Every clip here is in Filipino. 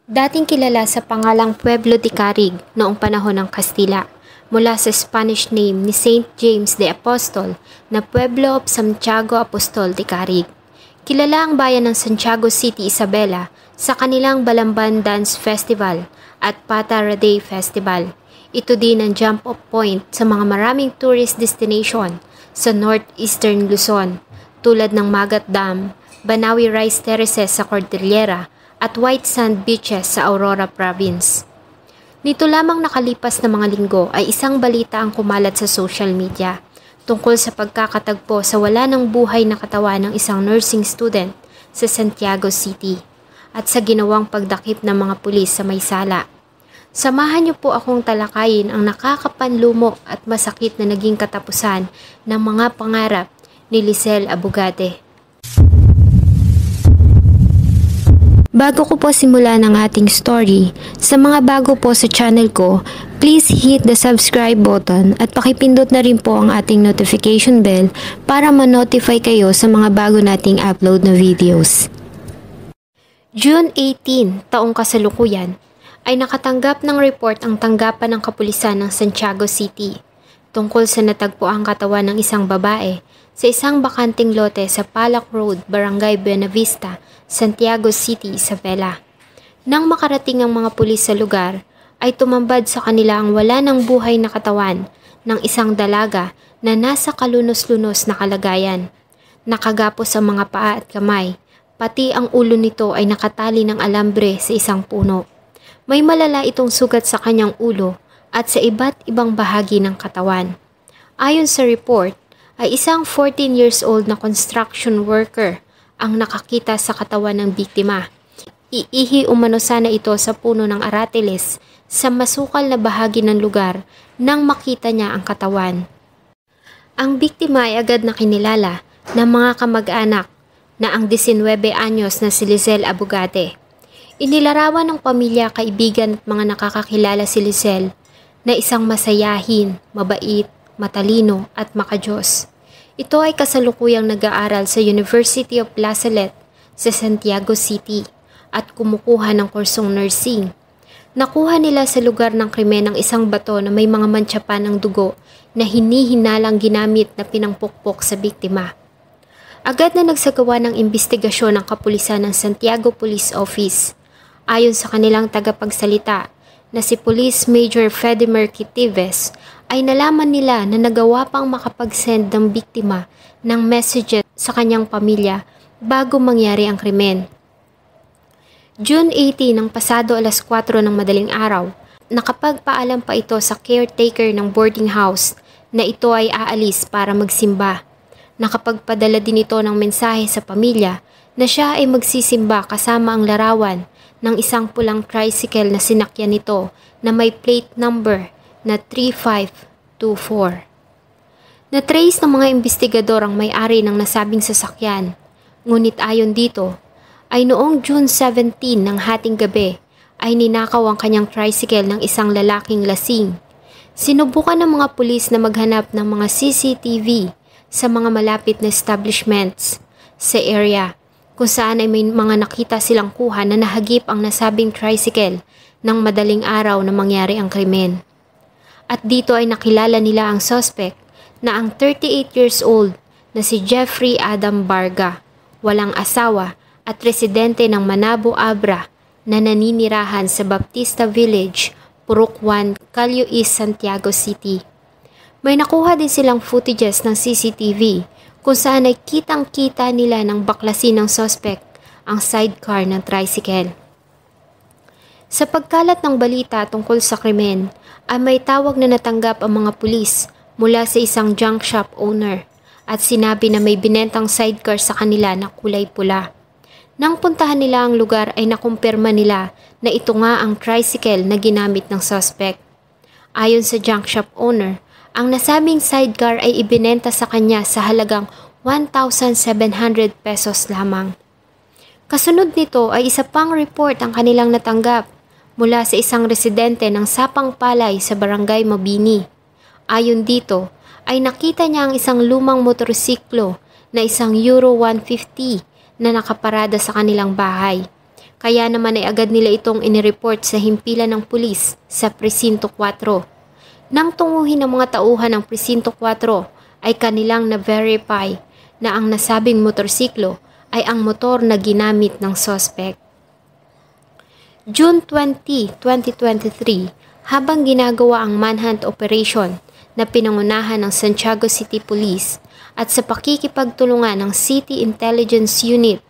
Dating kilala sa pangalang Pueblo de Carig noong panahon ng Kastila, mula sa Spanish name ni Saint James de Apostol na Pueblo of Santiago Apostol de Carig. Kilala ang bayan ng Santiago City, Isabela sa kanilang Balamban Dance Festival at Patara Day Festival. Ito din ang jump-off point sa mga maraming tourist destination sa northeastern Luzon tulad ng Magat Dam, Banawi Rice Terraces sa Cordillera at White Sand Beaches sa Aurora Province. Nito lamang nakalipas na mga linggo ay isang balita ang kumalat sa social media tungkol sa pagkakatagpo sa wala ng buhay na katawan ng isang nursing student sa Santiago City at sa ginawang pagdakip ng mga pulis sa may sala. Samahan niyo po akong talakayin ang nakakapanlumo at masakit na naging katapusan ng mga pangarap ni Lizelle Abogade. Bago ko po simulan ang ating story, sa mga bago po sa channel ko, please hit the subscribe button at pakipindot na rin po ang ating notification bell para ma-notify kayo sa mga bago nating upload na videos. June 18, taong kasalukuyan, ay nakatanggap ng report ang tanggapan ng kapulisan ng Santiago City tungkol sa natagpuang katawan ng isang babae sa isang bakanting lote sa Palac Road, Barangay Buenavista, Santiago City, Isabela. Nang makarating ang mga pulis sa lugar, ay tumambad sa kanila ang wala ng buhay na katawan ng isang dalaga na nasa kalunos-lunos na kalagayan. Nakagapos ang mga paa at kamay, pati ang ulo nito ay nakatali ng alambre sa isang puno. May malala itong sugat sa kanyang ulo at sa iba't ibang bahagi ng katawan. Ayon sa report, ay isang 14 years old na construction worker ang nakakita sa katawan ng biktima. Iihi umano sana ito sa puno ng aratiles sa masukal na bahagi ng lugar nang makita niya ang katawan. Ang biktima ay agad na kinilala ng mga kamag-anak na ang 19 anyos na si Lizelle Abogade. Inilarawan ng pamilya, kaibigan at mga nakakakilala si Lizelle na isang masayahin, mabait, matalino at makadiyos. Ito ay kasalukuyang nag-aaral sa University of La Salette sa Santiago City at kumukuha ng kursong nursing. Nakuha nila sa lugar ng krimen ang isang bato na may mga mantsa pa ng dugo na hinihinalang ginamit na pinangpukpok sa biktima. Agad na nagsagawa ng investigasyon ng kapulisan ng Santiago Police Office. Ayon sa kanilang tagapagsalita na si Police Major Fedimir Quitives, ay nalaman nila na nagawa pang makapag-send ng biktima ng messages sa kanyang pamilya bago mangyari ang krimen. June 18 ng pasado alas 4 ng madaling araw, nakapagpaalam pa ito sa caretaker ng boarding house na ito ay aalis para magsimba. Nakapagpadala din ito ng mensahe sa pamilya na siya ay magsisimba kasama ang larawan ng isang pulang tricycle na sinakyan nito na may plate number na 3524. Na-trace ng mga investigador ang may-ari ng nasabing sasakyan. Ngunit ayon dito, ay noong June 17 ng hating gabi ay ninakaw ang kanyang tricycle ng isang lalaking lasing. Sinubukan ng mga pulis na maghanap ng mga CCTV sa mga malapit na establishments sa area kung saan ay may mga nakita silang kuha na nahagip ang nasabing tricycle ng madaling araw na mangyari ang krimen. At dito ay nakilala nila ang suspect na ang 38 years old na si Jeffrey Adam Barga, walang asawa at residente ng Manabo Abra na naninirahan sa Baptista Village, Purok 1, Calio East, Santiago City. May nakuha din silang footages ng CCTV kung saan ay kitang-kita nila ng baklasin ng suspect ang sidecar ng tricycle. Sa pagkalat ng balita tungkol sa krimen, ay may tawag na natanggap ang mga pulis mula sa isang junk shop owner at sinabi na may binentang sidecar sa kanila na kulay pula. Nang puntahan nila ang lugar ay nakumpirma nila na ito nga ang tricycle na ginamit ng suspect. Ayon sa junk shop owner, ang nasabing sidecar ay ibinenta sa kanya sa halagang 1,700 pesos lamang. Kasunod nito ay isa pang report ang kanilang natanggap mula sa isang residente ng Sapang Palay sa Barangay Mabini. Ayon dito, ay nakita niya ang isang lumang motorsiklo na isang Euro 150 na nakaparada sa kanilang bahay. Kaya naman ay agad nila itong inireport sa himpilan ng pulis sa Presinto 4. Nang tunguhin ng mga tauhan ng Presinto 4 ay kanilang na-verify na ang nasabing motorsiklo ay ang motor na ginamit ng suspect. June 20, 2023, habang ginagawa ang manhunt operation na pinangunahan ng Santiago City Police at sa pakikipagtulungan ng City Intelligence Unit,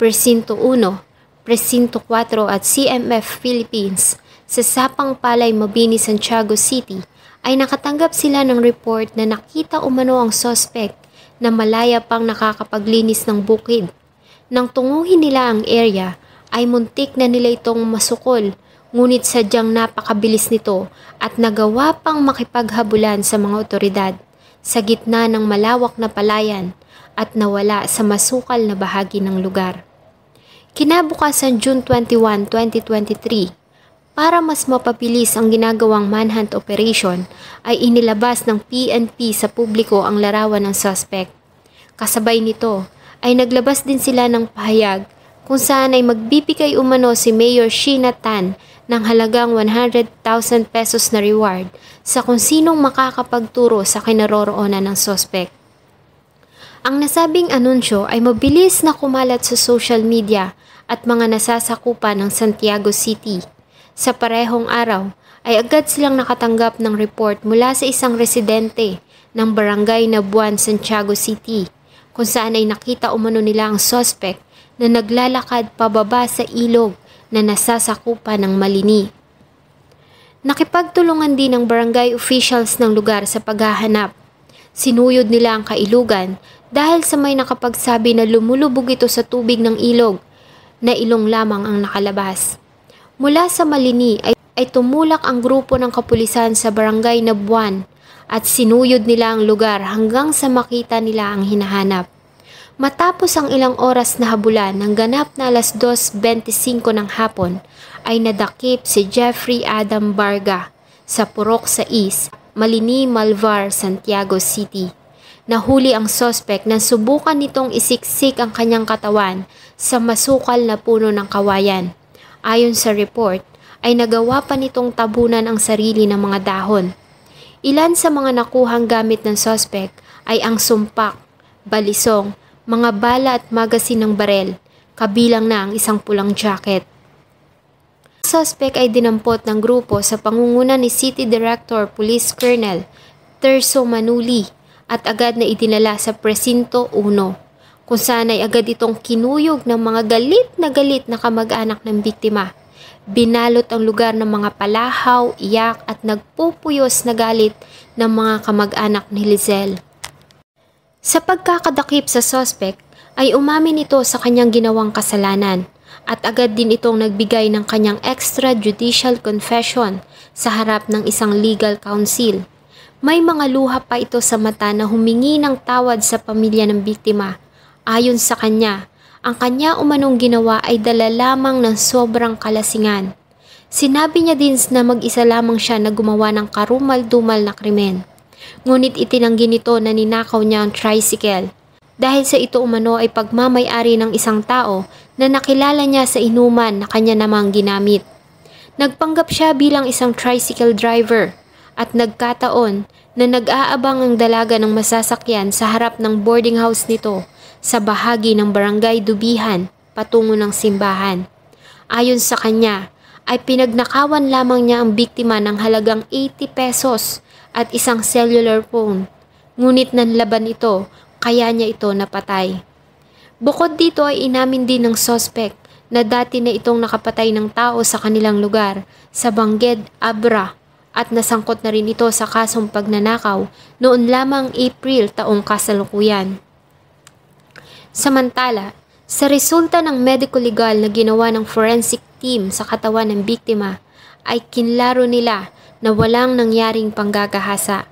Presinto 1, Presinto 4 at CMF Philippines sa Sapang Palay, Mabini, Santiago City, ay nakatanggap sila ng report na nakita umano ang suspect na malaya pang nakakapaglinis ng bukid. Nang tunguhin nila ang area, ay muntik na nila itong masukol, ngunit sadyang napakabilis nito at nagawa pang makipaghabulan sa mga otoridad sa gitna ng malawak na palayan at nawala sa masukal na bahagi ng lugar. Kinabukasan June 21, 2023, para mas mapabilis ang ginagawang manhunt operation, ay inilabas ng PNP sa publiko ang larawan ng suspect. Kasabay nito ay naglabas din sila ng pahayag kung saan ay magbibigay umano si Mayor Sheena Tan ng halagang 100,000 pesos na reward sa kung sinong makakapagturo sa kinaroroonan ng suspect. Ang nasabing anunsyo ay mabilis na kumalat sa social media at mga nasasakupan ng Santiago City. Sa parehong araw ay agad silang nakatanggap ng report mula sa isang residente ng barangay Nabuan, Santiago City, kung saan ay nakita umano nila ang suspect na naglalakad pababa sa ilog na nasasakupan ng Malini. Nakipagtulungan din ng barangay officials ng lugar sa paghahanap. Sinuyod nila ang kailugan dahil sa may nakapagsabi na lumulubog ito sa tubig ng ilog na ilong lamang ang nakalabas. Mula sa Malini ay tumulak ang grupo ng kapulisan sa barangay Nabuan at sinuyod nila ang lugar hanggang sa makita nila ang hinahanap. Matapos ang ilang oras na habulan ng ganap na alas 2:25 ng hapon ay nadakip si Jeffrey Adam Barga sa Purok 6, Malini, Malvar, Santiago City. Nahuli ang suspect nang subukan nitong isiksik ang kanyang katawan sa masukal na puno ng kawayan. Ayon sa report, ay nagawa pa nitong tabunan ang sarili ng mga dahon. Ilan sa mga nakuhang gamit ng suspect ay ang sumpak, balisong, mga bala at magasin ng barel, kabilang na ang isang pulang jacket. Ang suspect ay dinampot ng grupo sa pangunguna ni City Director Police Colonel Terso Manuli at agad na idinala sa Presinto 1, kung saan ay agad itong kinuyog ng mga galit na kamag-anak ng biktima. Binalot ang lugar ng mga palahaw, iyak at nagpupuyos na galit ng mga kamag-anak ni Lizelle. Sa pagkakadakip sa suspect ay umamin ito sa kanyang ginawang kasalanan at agad din itong nagbigay ng kanyang extrajudicial confession sa harap ng isang legal counsel. May mga luha pa ito sa mata na humingi ng tawad sa pamilya ng biktima. Ayon sa kanya, ang kanya umanong ginawa ay dala lamang ng sobrang kalasingan. Sinabi niya din na mag-isa lamang siya na gumawa ng karumal-dumal na krimen. Ngunit itinanggi nito na ninakaw niya ang tricycle. Dahil sa ito umano ay pagmamay-ari ng isang tao na nakilala niya sa inuman na kanya namang ginamit. Nagpanggap siya bilang isang tricycle driver at nagkataon na nag-aabang ang dalaga ng masasakyan sa harap ng boarding house nito sa bahagi ng Barangay Dubihan patungo ng simbahan. Ayon sa kanya ay pinagnakawan lamang niya ang biktima ng halagang 80 pesos at isang cellular phone. Ngunit nanlaban ito kaya niya ito napatay. Bukod dito ay inamin din ng suspect na dati na itong nakapatay ng tao sa kanilang lugar sa Bangged, Abra at nasangkot na rin ito sa kasong pagnanakaw noon lamang April taong kasalukuyan. Samantala, sa resulta ng medico-legal na ginawa ng forensic team sa katawan ng biktima ay kinlaro nila na walang nangyaring panggagahasa.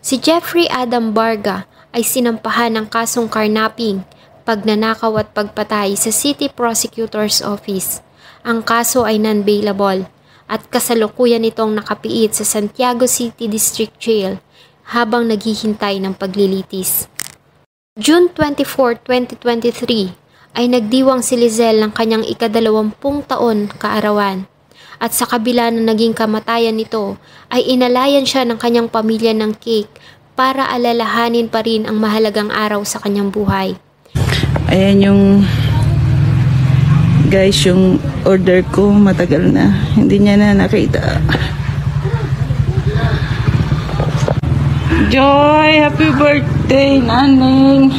Si Jeffrey Adam Barga ay sinampahan ng kasong carnapping, pagnanakaw at pagpatay sa City Prosecutor's Office. Ang kaso ay non-bailable at kasalukuyan itong nakapiit sa Santiago City District Jail habang naghihintay ng paglilitis. June 24, 2023, ay nagdiwang si Lizelle ng kanyang ika-20 taon kaarawan. At sa kabila ng naging kamatayan nito, ay inalayan siya ng kanyang pamilya ng cake para alalahanin pa rin ang mahalagang araw sa kanyang buhay. Ayan yung guys, yung order ko matagal na. Hindi niya na nakita. Joy, happy birthday, Naning!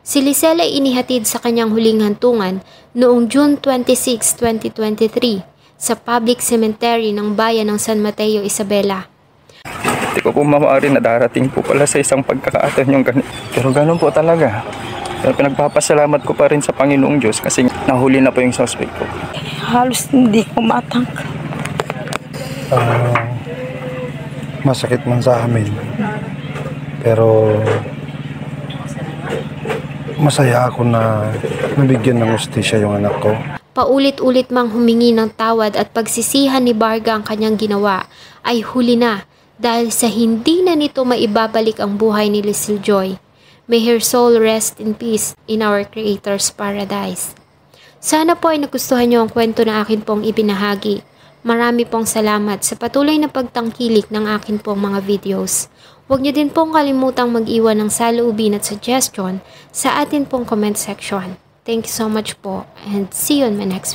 Si Lizelle ay inihatid sa kanyang huling hantungan noong June 26, 2023 sa public cemetery ng bayan ng San Mateo, Isabela. Hindi ko po maaari na darating po pala sa isang pagkakataon yung ganito. Pero ganun po talaga. Pero pinagpapasalamat ko pa rin sa Panginoong Diyos kasi nahuli na po yung suspect ko. Halos hindi ko matangka. Masakit man sa amin. Pero masaya ako na nabigyan ng hustisya yung anak ko. Paulit-ulit mang humingi ng tawad at pagsisihan ni Varga ang kanyang ginawa ay huli na dahil sa hindi na nito maibabalik ang buhay ni Lizelle Joy. May her soul rest in peace in our Creator's paradise. Sana po ay nagustuhan niyo ang kwento na akin pong ibinahagi. Marami pong salamat sa patuloy na pagtangkilik ng akin pong mga videos. Huwag niyo din pong kalimutang mag-iwan ng saloobin at suggestion sa atin pong comment section. Thank you so much po and see you on my next video.